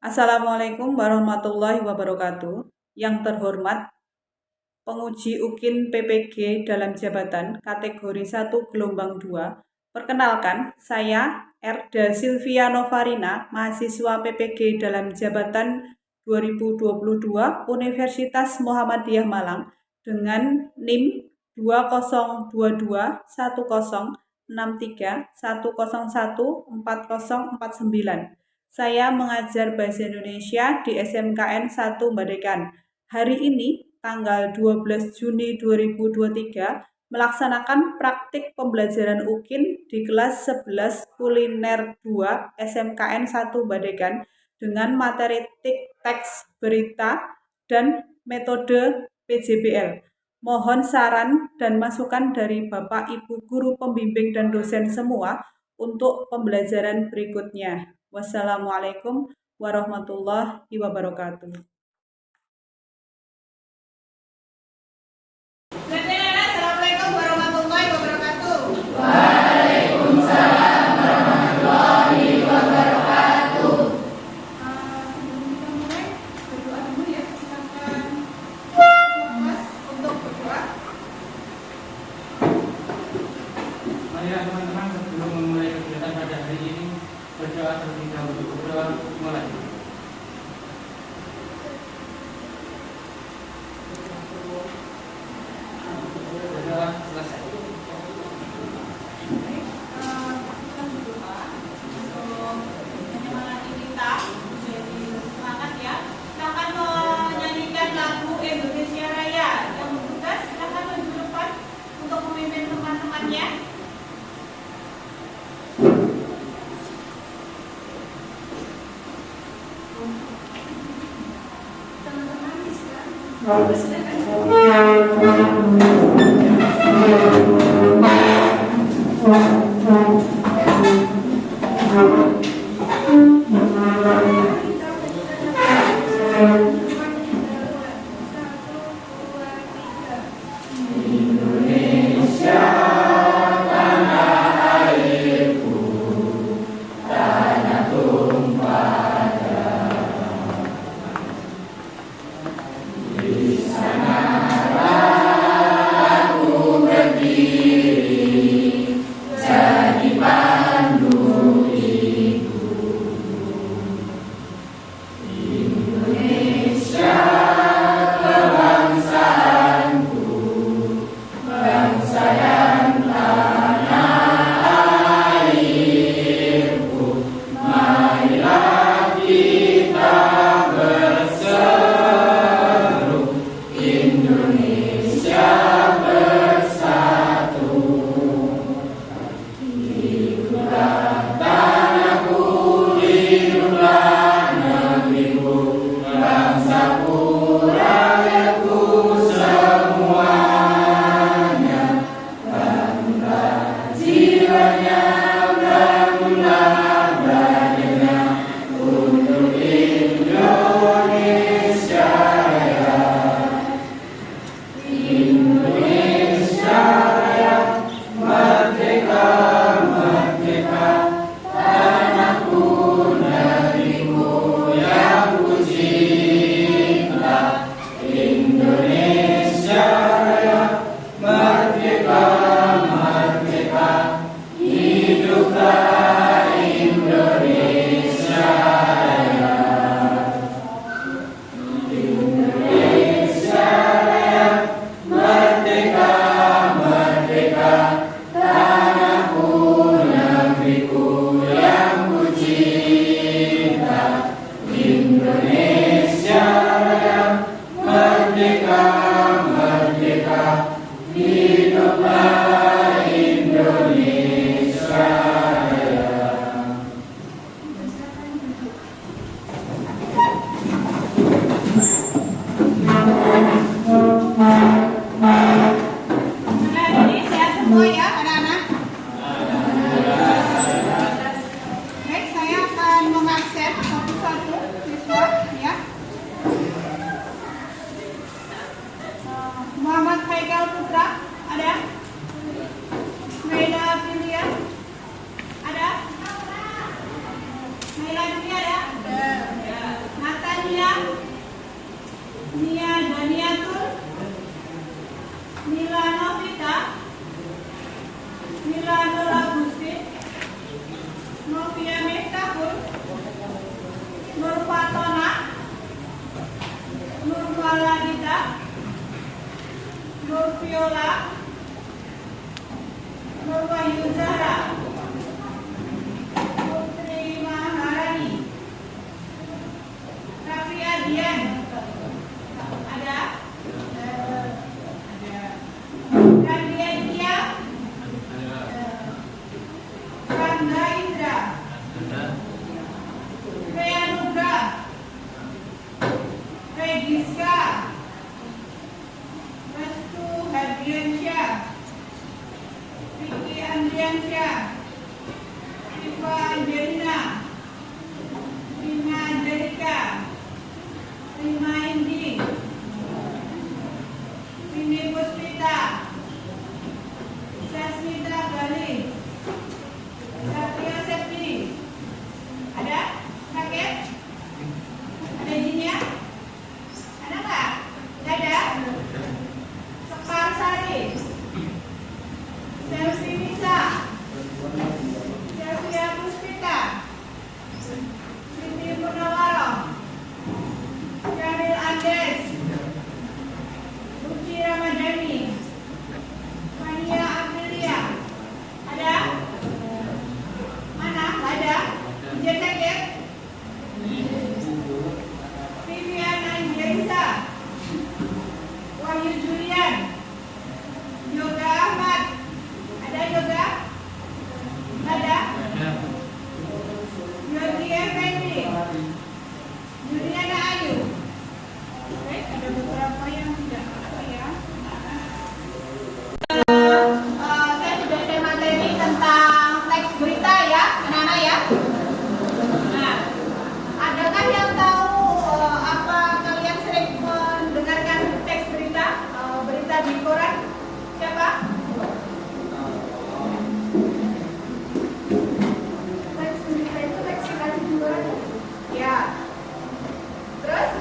Assalamualaikum warahmatullahi wabarakatuh. Yang terhormat, penguji UKIN PPG dalam jabatan kategori 1 gelombang 2. Perkenalkan, saya Erda Silvia Novarina, mahasiswa PPG dalam jabatan 2022 Universitas Muhammadiyah Malang dengan NIM 20211063101409. Saya mengajar Bahasa Indonesia di SMKN 1 Badekan. Hari ini, tanggal 12 Juni 2023, melaksanakan praktik pembelajaran UKIN di kelas 11 Kuliner 2 SMKN 1 Badekan dengan materi teks berita dan metode PJBL. Mohon saran dan masukan dari Bapak, Ibu, guru pembimbing dan dosen semua untuk pembelajaran berikutnya. Wassalamualaikum warahmatullahi wabarakatuh. Assalamualaikum warahmatullahi wabarakatuh. Waalaikumsalam warahmatullahi wabarakatuh. Sebelum kita mulai, berdoa dulu ya. Silakan Mas untuk berdoa. Marilah teman-teman sebelum memulai kegiatan pada hari ini berdoa terlebih dahulu. Berdoa mulai. Berdoa selesai. Kita berdoa untuk menyemangati kita menjadi semangat ya. Silakan menyanyikan lagu Indonesia Raya. Yang bertugas silakan maju depan untuk memimpin teman-temannya. Teman-teman silakan. Semua ya anak-anak. Baik, saya akan mengakses satu-satu siswa ya. Muhammad Haikal Putra ada? Naila Filia ada? Naila Filia ada? Nur Wahyu Zahra, Putri Maharani, Raffi Adian, ada? Randy Aditya, Rangga Indra, Rea Nugra, Regiska, Restu Hadiansyah, Vicky Andriansyah, Siva Angelina, Rina Angelika, Rima Indi, Vini Puspita, Sasmita Galih, Satya Septi, ada? Kakek? Ada izinnya? Ada nggak? Nggak ada? Sekar Sari, Selvi Nisa, Selvia Puspita, Siti Purnawara, Syaril Andes, Luci Ramadhani, Mania Aprilia, ada? Mana? Nggak ada? Izin sakit? Vivian Angelisa, Wahyu Julian, Yoga Ahmad, ada Yoga? Nggak ada? Yogi Effendi, Juliana Ayu. Oke, ada beberapa yang tidak apa ya. Saya sudah share materi tentang teks berita ya, anak-anak ya. Nah, adakah yang tahu apa kalian sering mendengarkan teks berita, berita di koran? Siapa? Teks berita itu teks sekali di koran? Ya. Terus?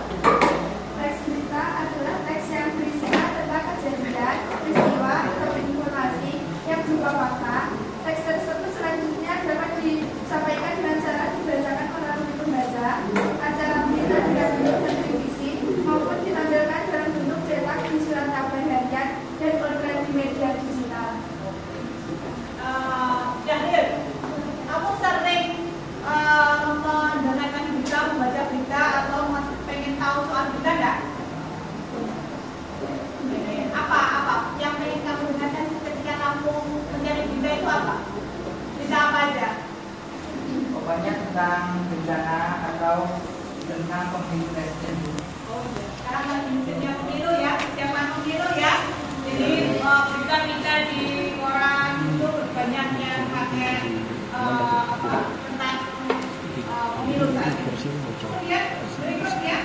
Teks berita adalah teks yang berisikan tentang kejadian, peristiwa, atau informasi yang berupa fakta. Teks tersebut selanjutnya dapat disampaikan dengan cara dibacakan melalui pembaca, acara berita di radio dan televisi, maupun ditampilkan dalam bentuk cetak di surat kabar harian dan online di media digital. Jahil, kamu sering mendengarkan berita, membaca berita, atau pengen tahu soal berita enggak? Apa yang pengen kamu dengarkan ketika kamu mencari berita itu apa? Berita apa aja? Pokoknya tentang bencana atau tentang pemilu presiden. Oh iya, sekarang lagi musimnya pemilu ya, persiapan pemilu ya. Jadi berita-berita di koran itu banyak yang pakai tentang pemilu saat ini. Kemudian berikutnya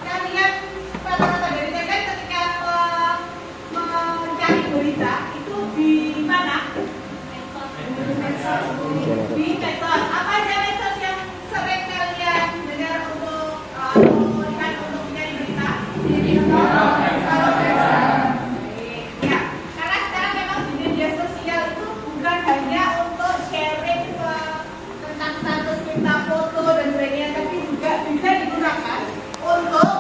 kalian rata-rata dari kalian ketika mencari berita itu di mana? Di medsos. Apa aja medsos yang sering kalian dengar untuk atau lihat untuk mencari berita? Ya, karena sekarang memang di media sosial itu bukan hanya untuk sharing tentang status kita, foto dan sebagainya, tapi juga bisa digunakan untuk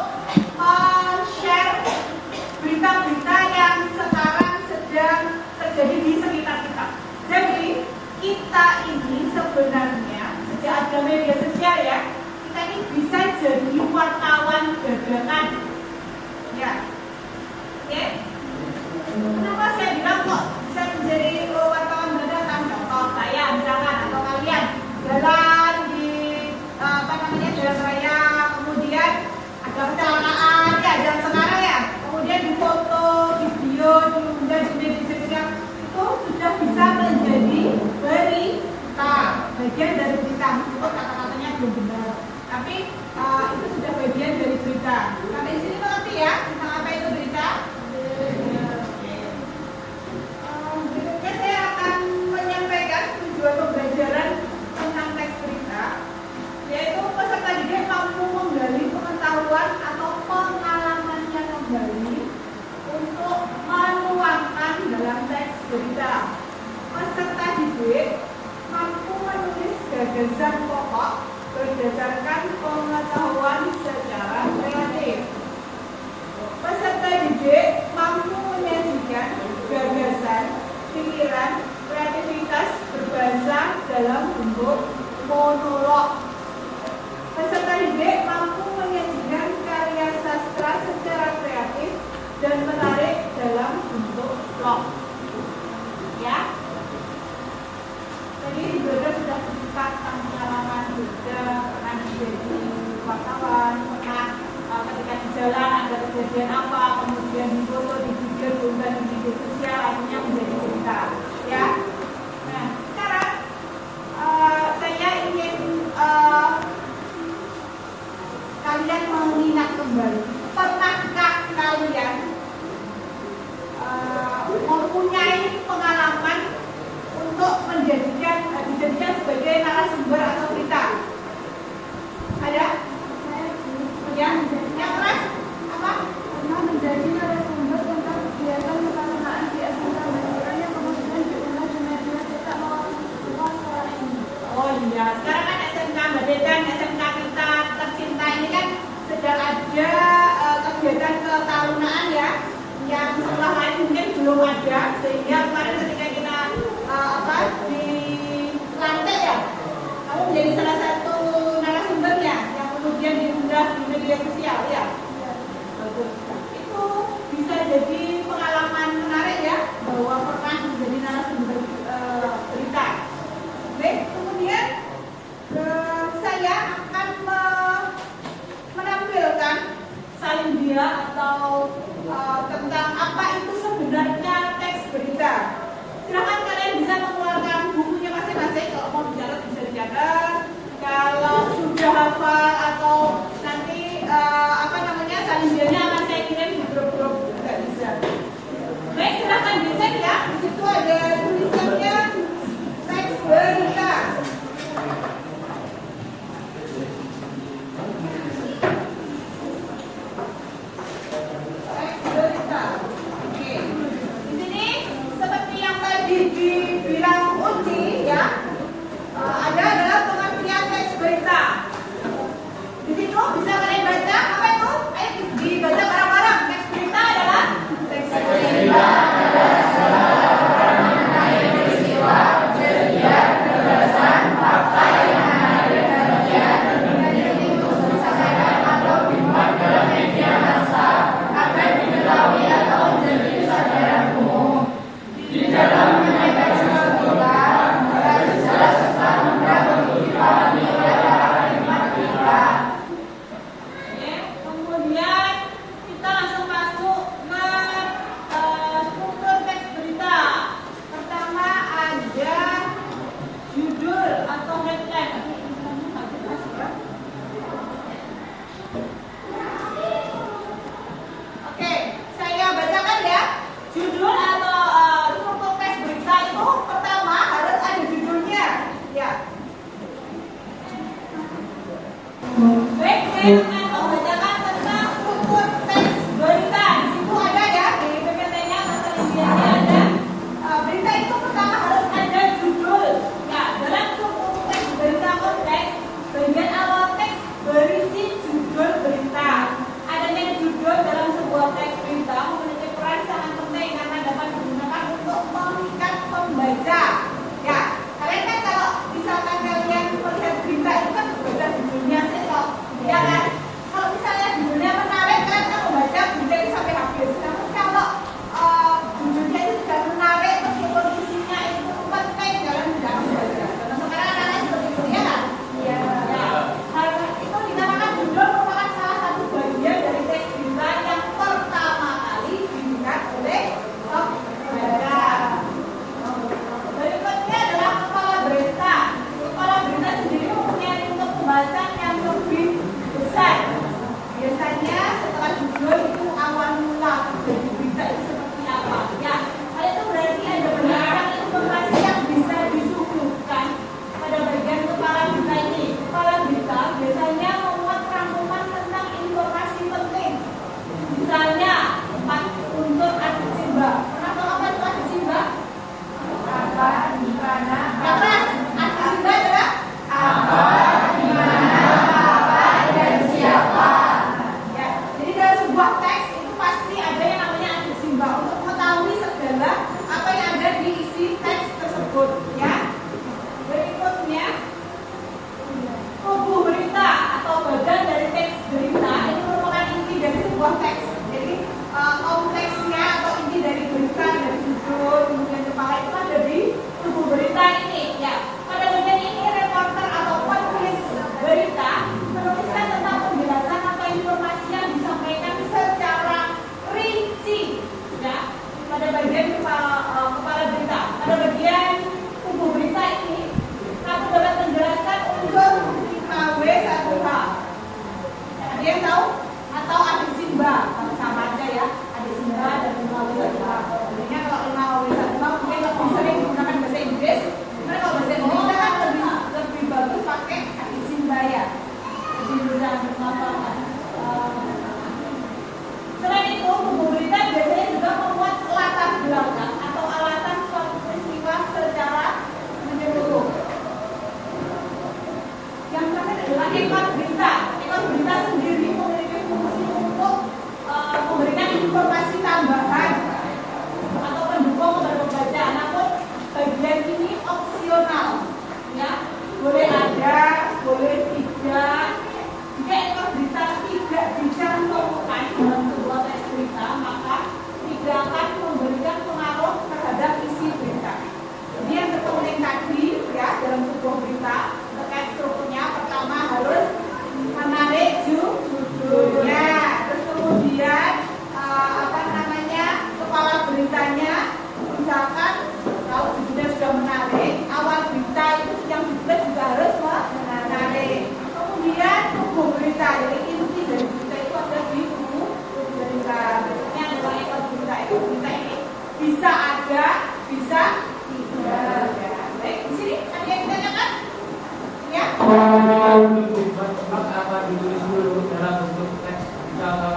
share berita-berita yang sekarang sedang terjadi di sekitar kita. Jadi kita ini sebenarnya sejak ada media sosial ya, kita ini bisa jadi wartawan dadakan. Ya, oke? Kenapa saya bilang kok bisa menjadi wartawan dadakan? Contoh saya misalkan atau kalian jalan di jalan raya, kemudian ada kecelakaan ya, jalan sekarang ya, kemudian difoto, video, diunggah di media sosial, itu sudah bisa menjadi berita, bagian dari berita, meskipun kata-katanya belum benar, tapi itu sudah bagian dari berita. Sampai di sini mengerti ya tentang apa itu berita? Berikutnya saya akan menyampaikan tujuan pembelajaran tentang teks berita, yaitu peserta didik mampu menggali pengetahuan atau pengalamannya kembali untuk menuangkan dalam teks berita. Peserta didik mampu menulis gagasan jalan ada kejadian apa, kemudian di foto, di video, diunggah di media sosial, akhirnya menjadi berita, ya. Nah, sekarang saya ingin kalian mengingat kembali, pernahkah kalian mempunyai pengalaman untuk dijadikan sebagai narasumber atau berita? Ada? Ya, yang keras apa? Pernah menjadi narasumber tentang kegiatan keagamaan di SMK Madura yang kemudian diunggah di media cetak melalui sekolah ini. Oh iya, sekarang kan SMK Madura, SMK kita tercinta ini kan sedang ada kegiatan ketarunaan ya, yang sekolah lain mungkin belum ada, sehingga kemarin ketika kita dilantik ya, kamu menjadi salah satu narasumbernya yang kemudian diunggah di media sosial ya. Bagus. Itu bisa jadi pengalaman menarik ya, bahwa pernah menjadi narasumber berita. Oke, kemudian saya akan menampilkan salindia atau tentang apa itu sebenarnya teks berita. Silakan kalian bisa mengeluarkan bukunya masing-masing, kalau mau dicatat bisa dicatat. Kalau sudah hafal atau nanti salindianya akan saya kirim di grup-grup juga bisa. Baik, silakan dicek ya. Di situ ada tulisannya teks berita. Oke. Di sini seperti yang tadi dibilang Uci ya, ada adalah pengertian teks berita.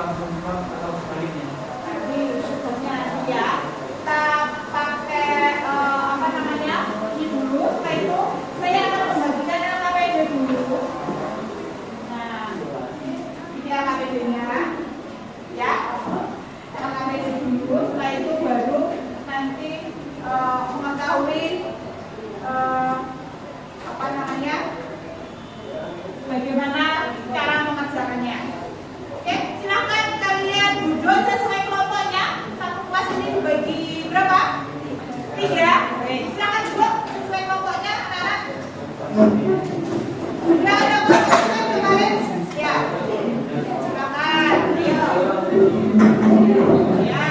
langsung plot atau sebaliknya? Jadi tugasnya nanti ya kita pakai apa namanya ini dulu. Setelah itu saya akan membagikan LKPD dulu. Nah, ini LKPD-nya ya. LKPD dulu. Setelah itu baru nanti mengetahui apa namanya bagaimana cara mengerjakannya. Oke, silakan kalian duduk sesuai kelompoknya. Satu kelas ini dibagi berapa? 3. Oke, silakan duduk sesuai kelompoknya, anak-anak. Sudah ada kelompoknya kemarin? Ya. Silakan. Ayo. Ya.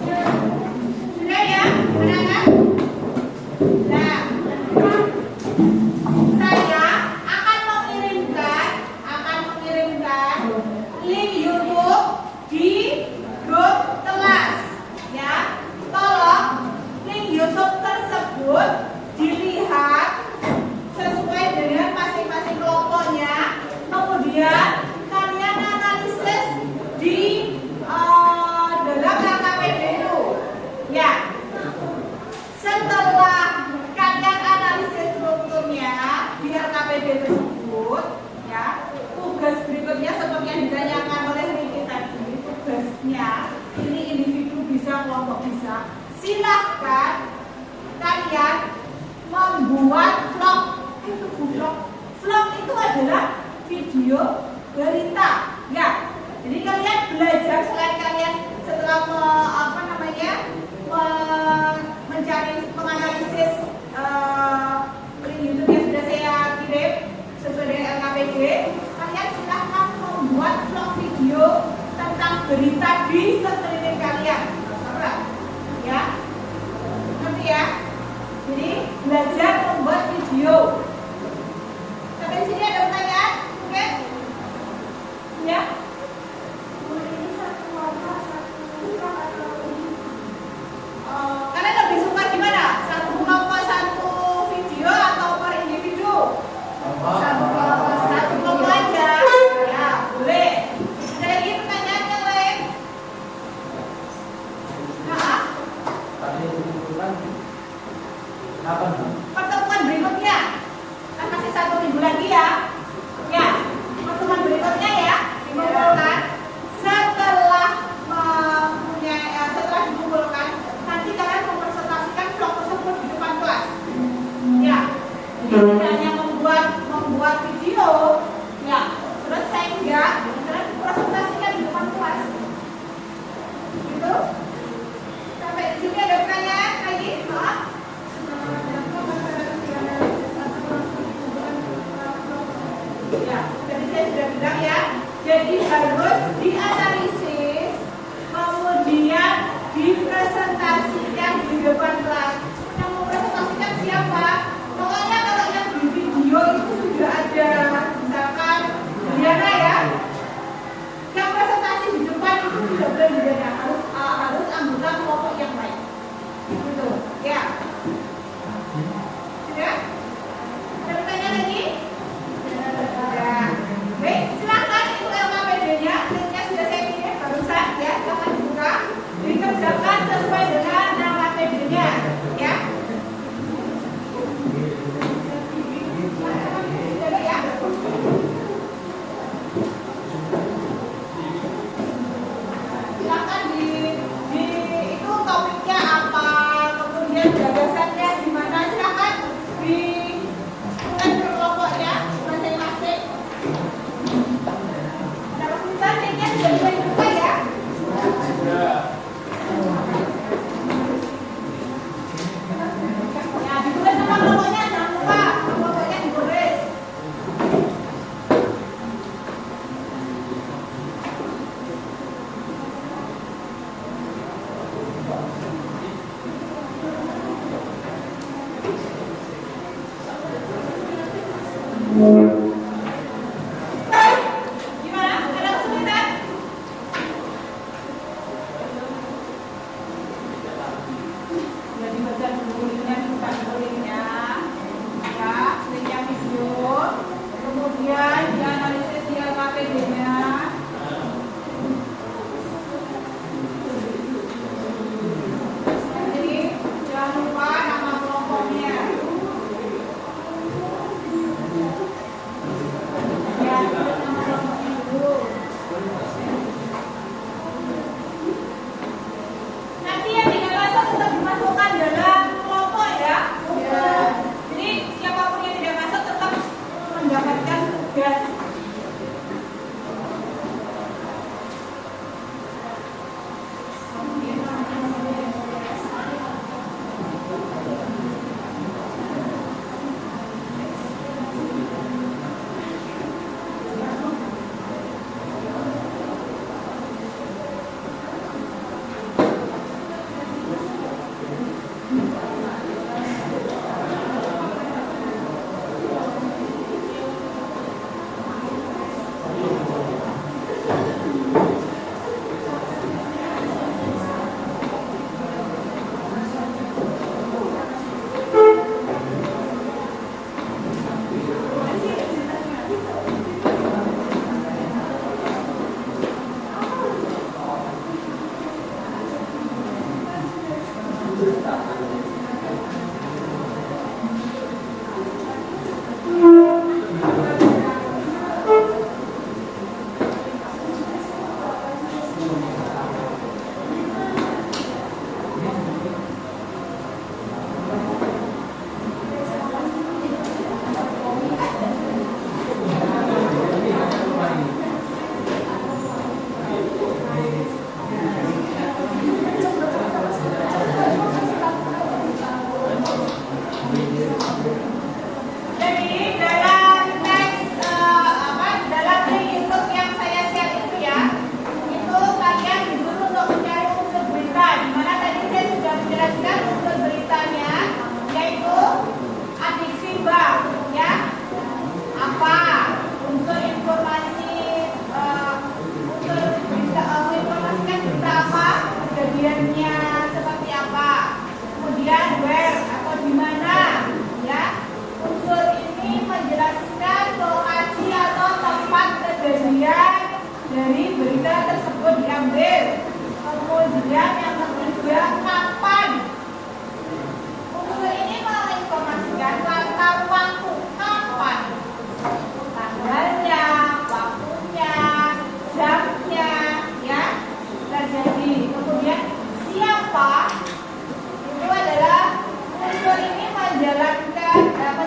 Ya, itu sudah ya, anak-anak. Nah, saya akan mengirimkan link YouTube di grup kelas ya. Tolong link YouTube tersebut dilihat sesuai dengan masing-masing kelompoknya. Kemudian kalian analisis di dalam LKPD itu ya. Setelah kalian analisis strukturnya di LKPD tersebut ya, tugas berikutnya seperti yang ditanyakan oleh Riki tadi, tugasnya ini individu bisa, kelompok bisa. Silahkan kalian membuat vlog. Vlog itu adalah video berita ya. Jadi kalian belajar selain kalian setelah menganalisis link YouTube yang sudah saya kirim sesuai dengan LKPD, kalian silahkan membuat vlog video tentang berita di sekeliling kalian. Ya, ngerti ya? Jadi belajar membuat video. Sampai sini ada pertanyaan? Oke? Ya? Ini satu kelompok, satu vlog atau ini? Kalian lebih suka gimana? Satu kelompok satu video atau per individu? Satu kelompok aja. Ya, boleh. Ada lagi pertanyaan yang lain? Nah, Tadi dikumpulkan kapan? pertemuan berikutnya kan masih 1 minggu lagi ya. Ya, pertemuan berikutnya ya dikumpulkan setelah setelah dikumpulkan nanti kalian mempresentasikan vlog tersebut di depan kelas. Ya, jadi tidak hanya membuat video, ya, terus sehingga kalian presentasikan di depan kelas. Gitu. Sampai di sini ada pertanyaan lagi? Maaf. Ya, tadi saya sudah bilang ya. Jadi harus dianalisis, kemudian dipresentasikan di depan kelas. Yang mempresentasikan siapa? Pokoknya kalau yang di video itu sudah ada, misalkan Diana ya. Yang presentasi di depan itu tidak boleh Diana, harus anggota kelompok yang lain. Gitu, ya. Sudah? Ada pertanyaan lagi? Ya. Baik, silakan itu LKPD-nya, linknya sudah saya kirim barusan ya, silakan dibuka, dikerjakan sesuai dengan LKPD-nya, ya. Sudah ya? Silakan di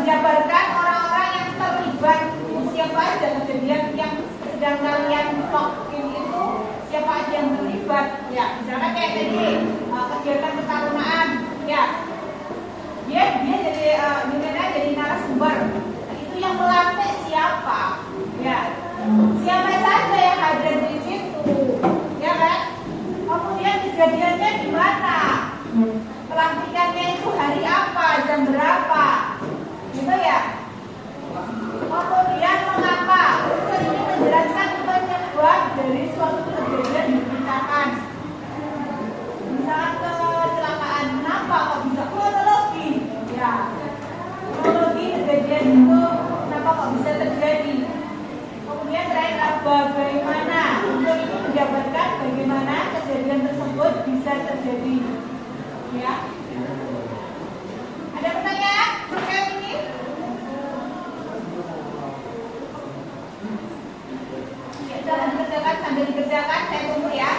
menjabarkan orang-orang yang terlibat siapa aja kejadian yang sedang kalian vlogin itu, siapa aja yang terlibat ya. Misalkan kayak tadi kegiatan ketarunaan ya, dia jadi narasumber, itu yang melantik siapa ya, siapa saja yang hadir di situ ya kan. Kemudian kejadiannya di mana, pelantikannya itu hari apa, jam berapa gitu ya. Kemudian mengapa unsur ini menjelaskan penyebab dari suatu kejadian diberitakan. Misalnya kecelakaan, kenapa kok bisa, kronologi ya, kronologi kejadian itu kenapa kok bisa terjadi. Kemudian terakhir bagaimana unsur ini menjabarkan bagaimana kejadian tersebut bisa terjadi ya. Ada pertanyaan terkait ini? Ya, jangan dikerjakan, sambil dikerjakan saya tunggu ya.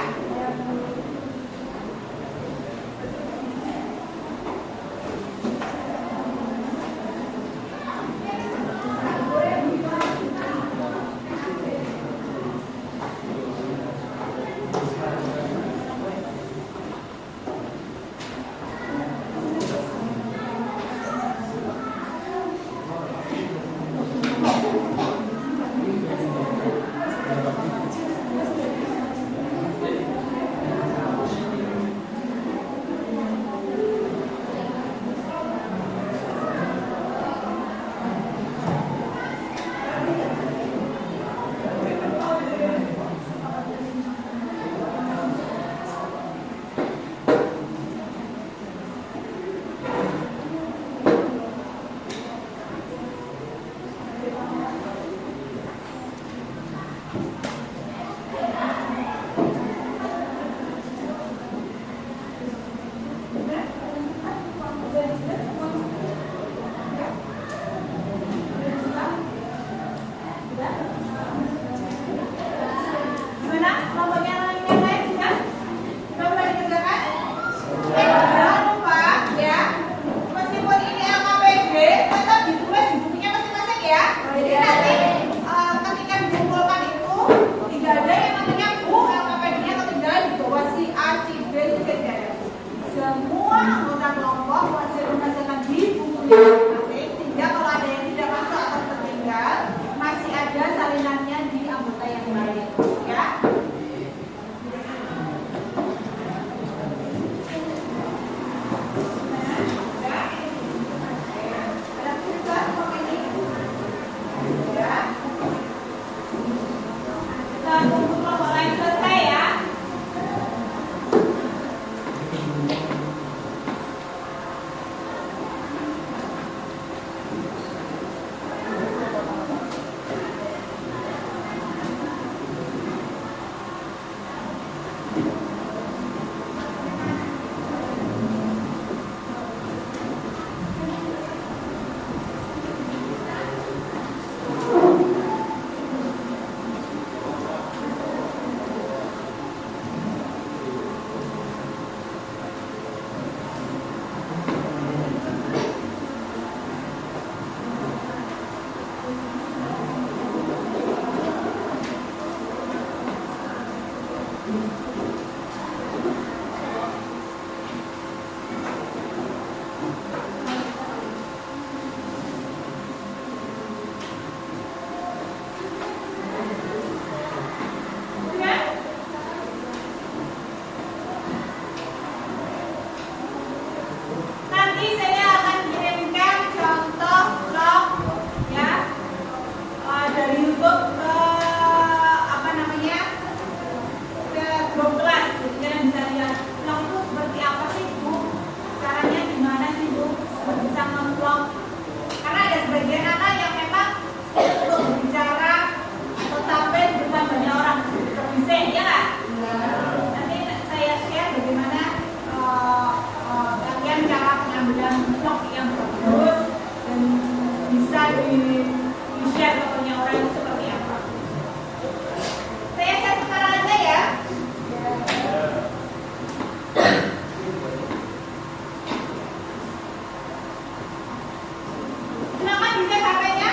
Silakan dicek HP-nya.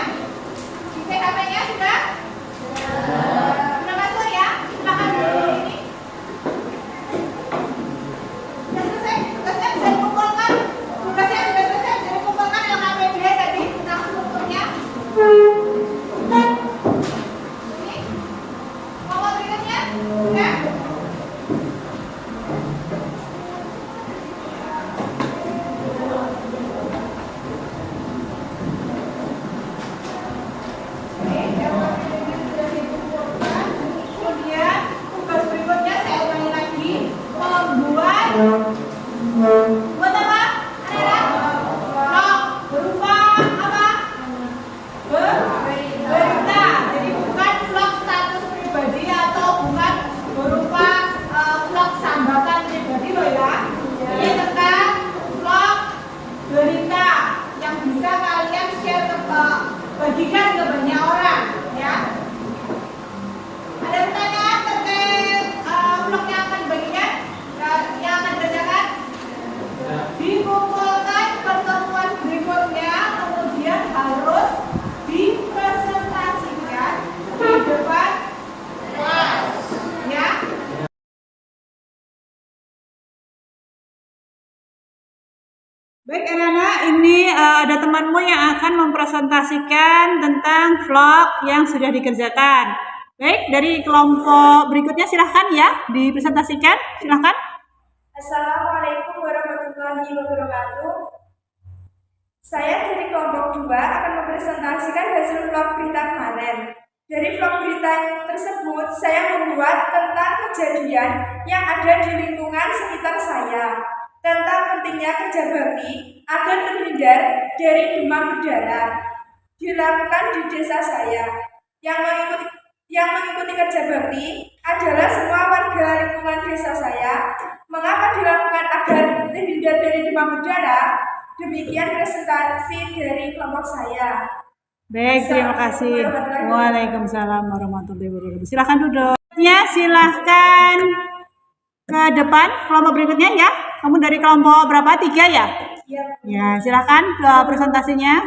Dicek HP-nya sudah? Sudah masuk ya? Silakan dulu ini. Sudah selesai? Tugasnya bisa dikumpulkan. Tugasnya sudah selesai, bisa dikumpulkan yang APD tadi tentang strukturnya. Ini. Kelompok berikutnya? Sudah? Kemudian tugas berikutnya saya ulangi lagi, membuat buat apa? Anak-anak? Blog berupa apa? Berita. Jadi bukan vlog status pribadi atau bukan berupa vlog sambatan pribadi loh ya. Ini tentang vlog berita yang bisa kalian share bagikan ke banyak orang ya. Ada pertanyaan terkait vlog yang akan dibagikan, yang akan dikerjakan? Dikumpulkan pertemuan berikutnya, kemudian harus dipresentasikan di depan kelas, ya. Baik anak-anak, ini ada temanmu yang akan mempresentasikan tentang vlog yang sudah dikerjakan. Baik, dari kelompok berikutnya silahkan ya dipresentasikan, silahkan. Assalamualaikum warahmatullahi wabarakatuh. Saya dari kelompok 2 akan mempresentasikan hasil vlog berita kemarin. Dari vlog berita tersebut, saya membuat tentang kejadian yang ada di lingkungan sekitar saya, tentang pentingnya kerja bakti agar terhindar dari demam berdarah dilakukan di desa saya. Yang mengikuti kerja bakti adalah semua warga lingkungan desa saya. Mengapa dilakukan agar terhindar dari demam berdarah? Demikian presentasi dari kelompok saya. Baik, terima kasih. Waalaikumsalam warahmatullahi wabarakatuh. Silahkan duduk. Ya, silahkan ke depan kelompok berikutnya ya. Kamu dari kelompok berapa? 3 ya? Ya. Ya, silahkan ke presentasinya.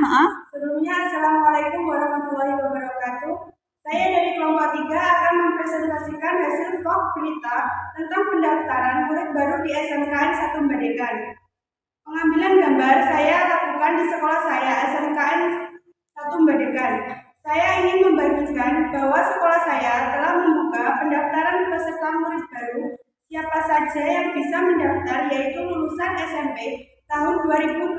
Sebelumnya, Assalamualaikum warahmatullahi wabarakatuh. Saya dari kelompok 3 akan mempresentasikan hasil vlog berita tentang pendaftaran murid baru di SMKN 1 Badekan. Pengambilan gambar saya lakukan di sekolah saya, SMKN 1 Badekan. Saya ingin membagikan bahwa sekolah saya telah membuka pendaftaran peserta murid baru. Siapa saja yang bisa mendaftar, yaitu lulusan SMP tahun 2023.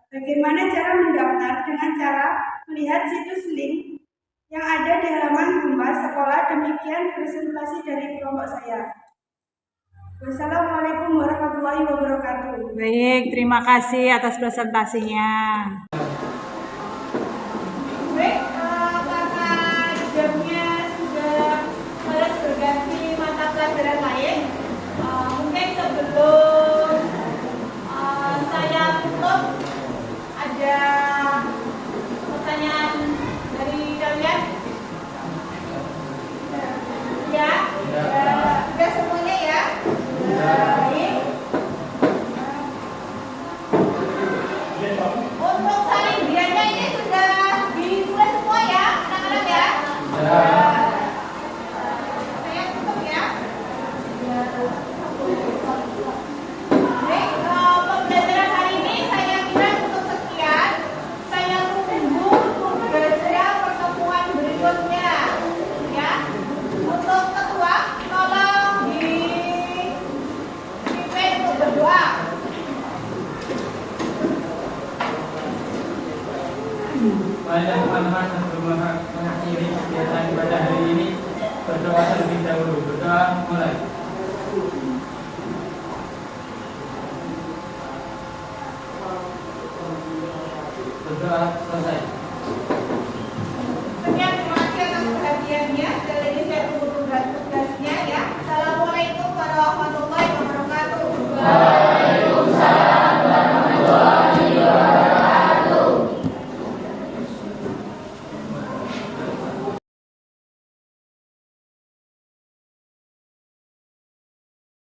Bagaimana cara mendaftar? Dengan cara melihat situs link yang ada di halaman humas sekolah. Demikian presentasi dari kelompok saya. Wassalamualaikum warahmatullahi wabarakatuh. Baik, terima kasih atas presentasinya. Baik, karena jamnya sudah harus berganti mata pelajaran lain, mungkin sebelum saya tutup, ada pertanyaan dari kalian? Ya? Sudah semuanya ya? Baik. Untuk saling dianya ini sudah ditulis semua ya, anak-anak ya? Saya tutup ya. Baik, pembelajaran hari ini saya kira cukup sekian. Saya tunggu tugasnya pertemuan berikutnya, ya. Untuk ketua, tolong dipimpin untuk berdoa. Baiklah teman-teman, sebelum mengakhiri kegiatan pada hari ini, berdoa terlebih dahulu. Berdoa mulai. Berdoa selesai.